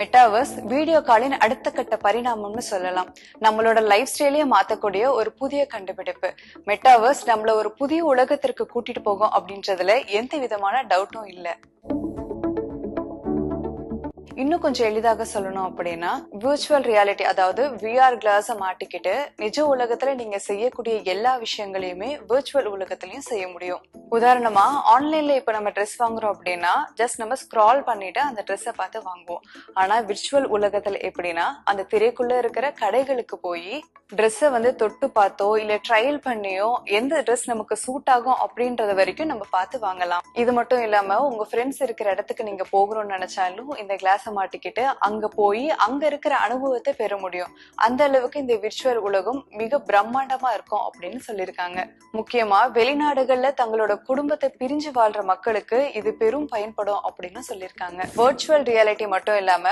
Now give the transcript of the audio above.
Metaverse video காலின் அடுத்த கட்ட பரிணாமம்னு சொல்லலாம். நம்மளோட லைஃப் ஸ்டைலையே மாத்தக்கூடிய ஒரு புதிய கண்டுபிடிப்பு. மெட்டாவர்ஸ் நம்மள ஒரு புதிய உலகத்திற்கு கூட்டிட்டு போகும் அப்படின்றதுல எந்த விதமான டவுட்டும் இல்ல. இன்னும் கொஞ்சம் எளிதாக சொல்லணும் அப்படின்னா, விர்ச்சுவல் ரியாலிட்டி, அதாவது விஆர் கிளாஸ் மாட்டிக்கிட்டு நிஜ உலகத்துல நீங்க செய்யக்கூடிய எல்லா விஷயங்களையுமே விர்ச்சுவல் உலகத்திலயும் செய்ய முடியும். உதாரணமா, ஆன்லைன்ல இப்ப நம்ம ட்ரெஸ் வாங்குறோம் அப்படின்னா ஜஸ்ட் நம்ம ஸ்க்ரால் பண்ணிட்டு அந்த ட்ரெஸ்ஸை பார்த்து வாங்குவோம். ஆனா விர்ச்சுவல் உலகத்துல எப்படின்னா, அந்த திரைக்குள்ள இருக்கிற கடைகளுக்கு போய் ட்ரெஸ்ஸை தொட்டு பார்த்தோ இல்ல ட்ரையல் பண்ணியோ எந்த ட்ரெஸ் நமக்கு சூட் ஆகும் அப்படின்றது வரைக்கும் நம்ம பார்த்து வாங்கலாம். இது மட்டும் இல்லாம உங்க ஃப்ரெண்ட்ஸ் இருக்கிற இடத்துக்கு நீங்க போகணும்னு நினைச்சாலும் இந்த கிளாஸ மாட்டிக்கிட்டு அங்க போய் அங்க இருக்கிற அனுபவத்தை பெற முடியும். அந்த அளவுக்கு இந்த விர்ச்சுவல் உலகம் மிக பிரம்மாண்டமா இருக்கும் அப்படின்னு சொல்லியிருக்காங்க. முக்கியமா வெளிநாடுகள்ல தங்களோட குடும்பத்தை பிரிஞ்சு வாழ்ற மக்களுக்கு இது பெரும் பயன்படும் அப்படின்னு சொல்லியிருக்காங்க. விர்ச்சுவல் ரியாலிட்டி மட்டும் இல்லாம